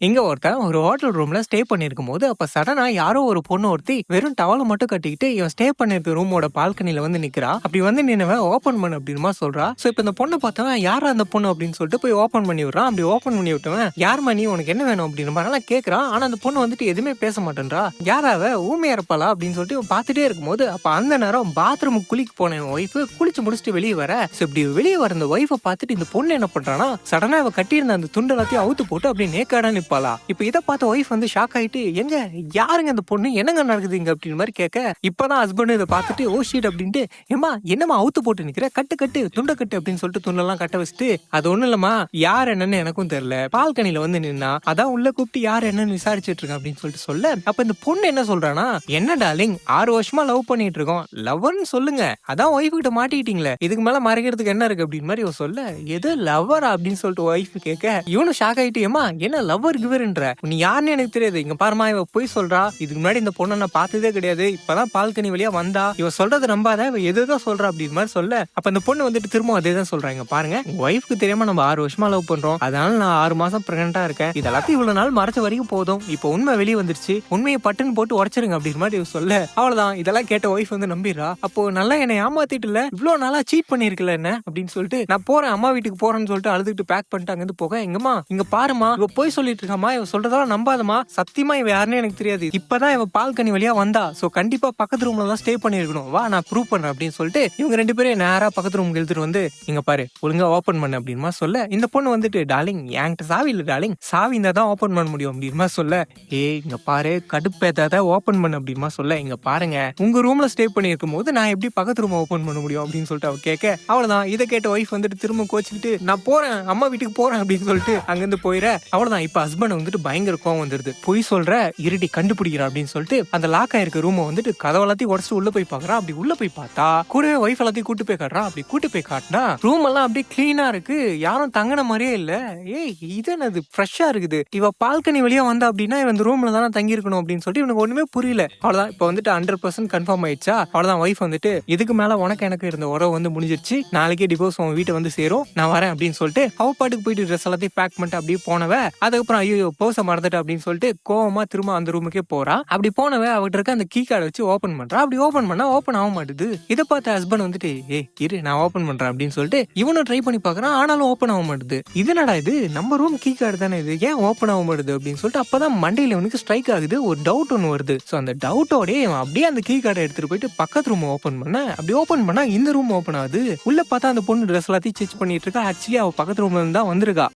இங்க ஒருத்தன் ஒரு ஹோட்டல் ரூம்ல ஸ்டே பண்ணிருக்கும் போது அப்ப சடனா யாரோ ஒரு பொண்ணு ஒருத்தி வெறும் டவலை மட்டும் கட்டிக்கிட்டு இவன் ஸ்டே பண்ணிருக்க ரூமோட பால்கனில வந்து நிக்கிறா. அப்படி வந்து நின்னவன் ஓபன் பண்ணு அப்படின்னு சொல்றா. சோ இப்ப இந்த பொண்ணை பார்த்தவன் யாரா அந்த பொண்ணு அப்படின்னு சொல்லிட்டு போய் ஓபன் பண்ணி விடுறான். அப்படி ஓபன் பண்ணி விட்டவன் யாருமா நீ, உனக்கு என்ன வேணும் அப்படின்னு மாதிரி கேட்கறான். ஆனா அந்த பொண்ணு வந்துட்டு எதுவுமே பேச மாட்டேன்றா. யாராவ ஊமையா இருப்பாளா அப்படின்னு சொல்லிட்டு இவன் பார்த்துட்டே இருக்கும்போது அப்ப அந்த நேரம் பாத்ரூமுக்கு குளிக்க போன ஒய்ஃப் குளிச்சு முடிச்சுட்டு வெளியே வர. சோ இப்படி வெளியே வர இந்த ஒய்ஃபை பார்த்துட்டு இந்த பொண்ணு என்ன பண்றானா, சடனா இவ கட்டியிருந்த அந்த துண்டு எல்லாத்தையும் அவுத்து போட்டு அப்படியே நேக்காடா நிப்பாளா. இப்ப இதை பார்த்த ஒய்ஃப் வந்து ஷாக் ஆயிட்டு, எங்க யாருங்க அந்த பொண்ணு, என்னங்க நடக்குதுங்க அப்படின்னு மாதிரி கேட்க, இப்பதான் ஹஸ்பண்ட் இதை பார்த்துட்டு ஓ ஷீட் அப்படின்ட்டு, ஏமா என்னமா அவுத்து போட்டு நிக்கிற, கட்டு கட்டு துண்டை கட்டு அப்படின்னு சொல்லிட்டு துண்டெல்லாம் கட்ட வச்சுட்டு, அது ஒண்ணு இல்லமா யார் என்னன்னு எனக்கும் தெரியல, பால்கனில வந்து நின்னா அதான் உள்ள கூப்பிட்டு யார் என்னன்னு விசாரிச்சுட்டு இருக்கேன் அப்படின்னு சொல்லிட்டு சொல்ல. அப்ப இந்த பொண்ணு என்ன சொல்றானா, என்ன டார்லிங் 6 வருஷமா லவ் பண்ணிட்டு இருக்கோம், லவ்னு சொல்லுங்க, அதான் ஒய்ஃப் கிட்ட மாட்டிக்கிட்டீங்களே, இதுக்கு மேல மறைக்கிறதுக்கு என்ன இருக்கு அப்படின்னு மாதிரி சொல்ல. எது லவ்வரா அப்படின்னு சொல்லிட்டு ஒய்ஃப் கேட்க, இவனும் ஷாக் ஆயிட்டு, ஏமா என்ன லவ்வர் கிவர்ன்ற, நீ யாருன்னு எனக்கு தெரியாது, இங்க பாருமா இவ போய் சொல்றா, இதுக்கு முன்னாடி இந்த பொண்ணை நான் பார்த்ததே கிடையாது, இப்பதான் பால்கனி வழியா வந்தா, இவ சொல்றதை நம்பாத, இவ எதுதான் சொல்றா அப்படின்னு மாதிரி சொல்ல. அப்ப அந்த பொண்ணு வந்துட்டு திரும்ப அதே தான் சொல்றாங்க, பாருங்க உங்க ஒய்ஃப்க்கு தெரியாம நம்ம 6 வருஷமா லவ் பண்றோம், அதனால நான் 6 மாசம் பிரெக்னண்டா இருக்கேன், இதெல்லாத்தையும் இவ்வளவு நாள் மறைச்ச வரைக்கும் போதும், இப்போ உண்மை வெளியே வந்துருச்சு, உண்மையை பட்டுன்னு போட்டு உடச்சிருங்க அப்படின்னு மாதிரி சொல்ல. அவ்வளவுதான், இதெல்லாம் கேட்ட ஒய்ஃப் வந்து நம்பிடுறா. அப்போ நல்லா என்னை ஏமாத்திட்டு இல்ல, இவ்வளவு நாளா சீட் பண்ணிருக்கல என்ன அப்படின்னு சொல்லிட்டு, நான் போறேன் அம்மா வீட்டுக்கு போறேன்னு சொல்லிட்டு அழுதுட்டு பேக் பண்ணிட்டு அங்கிருந்து போக, எங்கம்மா இங்க பாருமா இவ போய் சொல்லிட்டு இருக்காமா, இவ சொல்றதெல்லாம் நம்பாதமா, சத்தியமா இவ யாருன்னு எனக்கு தெரியாது, இப்பதான் இவ பால்கனி வழியா வந்தா, சோ கண்டிப்பா பக்கத்து ரூம்ல தான் ஸ்டே பண்ணிருக்கணும், வா நான் ப்ரூவ் பண்றேன் அப்படின்னு சொல்லிட்டு இவங்க 2 பேரும் நேரா பக்கத்து ரூமுக்கு எடுத்துட்டு வந்து, இங்க பாரு ஒழுங்கா ஓபன் பண்ணு அப்படின்மா சொல்ல. இந்த பொண்ணு வந்துட்டு, டார்லிங் என்கிட்ட சாவி இல்ல டார்லிங், சாவி இருந்தா தான் ஓபன் பண்ண முடியும் அப்படின்மா சொல்ல. இங்க பாரு கடுப்பேத்தாத ஓபன் பண்ணு அப்படின்மா சொல்ல. இங்க பாருங்க உங்க ரூம்ல ஸ்டே பண்ணி இருக்கும் போது நான் எப்படி பக்கத்து ரூம் ஓபன் பண்ண முடியும் அப்படின்னு சொல்லிட்டு அவ கேட்க. அவ்வளவுதான், இதை கேட்ட ஒய்ஃப் வந்துட்டு திரும்ப கோச்சிக்கிட்டு, நான் போறேன் அம்மா வீட்டுக்கு போறேன் அப்படின்னு சொல்லிட்டு அங்கிருந்து போயிட. அவ்வளவுதான், இப்ப ஹஸ்பண்ட் வந்துட்டு பயங்கர கோவம் வந்துருது, பொய் சொல்ற இருடி கண்டுபிடிக்கிற அப்படின்னு சொல்லிட்டு அந்த லாக் ஆயிருக்க ரூமை வந்துட்டு கதவெல்லாத்தையும் உடச்சிட்டு உள்ள போய் பாக்குறான். அப்படி உள்ள போய் பார்த்தா கூடவே ஒய்ஃப் எல்லாத்தையும் கூட்டு போய் காட்டுறான். அப்படி கூட்டு போய் காட்டினா ரூம் எல்லாம் அப்படியே கிளீனா இருக்கு, யாரும் தங்கின மாதிரியே இல்ல. ஏய் இது என்னது ஃப்ரெஷ்ஷா இருக்குது, இவ பால்கனி வெளியே வந்தா அப்படின்னா இவன் இந்த ரூம்ல தானே தங்கி இருக்கணும் அப்படின்னு சொல்லிட்டு இவனுக்கு ஒண்ணுமே புரியல. அவ்வளவுதான், இப்ப வந்துட்டு 100% கன்ஃபார்ம் ஆயிடுச்சா. அவ்வளவுதான், ஒய்ஃப் வந்துட்டு இதுக்கு மேல உனக்கு எனக்கு இருந்த உறவு வந்து முடிஞ்சிருச்சு, நாளைக்கே டிவோர்ஸ் உன் வீட்டை வந்து சேரும், நான் வரேன் அப்படின்னு சொல்லிட்டு அவ பாட்டுக்கு போயிட்டு ட்ரெஸ் எல்லாத்தையும் பேக் பண்ணிட்டு அப்படியே போனவ. அதுக்கப்புறம் ஐயோ பர்ஸை மறந்துட்டு அப்படின்னு சொல்லிட்டு கோவமா திரும்ப அந்த ரூமுக்கே போறா. அப்படி போனவ அவகிட்ட இருக்க அந்த கீ கார்டை வச்சு ஓபன் பண்றா. அப்படி ஓபன் பண்ணா ஓபன் ஆக மாட்டுது. இதை பார்த்த ஹஸ்பண்ட் வந்துட்டு, இரு நான் ஓபன் பண்றேன் அப்படின்னு சொல்லிட்டு இவனும் ட்ரை பண்ணி பாக்குறான். ஆனாலும் ஓபன் ஆக மாட்டுது. இது என்னடா இது, நம்ம ரூம் கீ கார்டு தானே இது, ஏன் ஓபன் ஆக மாட்டுது அப்படின்னு சொல்லிட்டு அப்பதான் மண்டையில இவனுக்கு ஸ்ட்ரைக் ஆகுது, ஒரு டவுட் ஒன்று வருது. ஸோ அந்த டவுட்டோடய அப்படியே அந்த கீ கார்டை எடுத்துட்டு போயிட்டு பக்கத்து ரூம் ஓபன் பண்ண. அப்படி ஓபன் பண்ணா இந்த ரூம் ஓபன் ஆகுது. உள்ள பார்த்தா அந்த பொண்ணு ட்ரெஸ் எல்லாத்தையும் சேஞ்ச் பண்ணிட்டு இருக்கா. ஆக்சுவலி அவ பக்கத்து ரூம்ல இருந்து தான் வந்திருக்கா.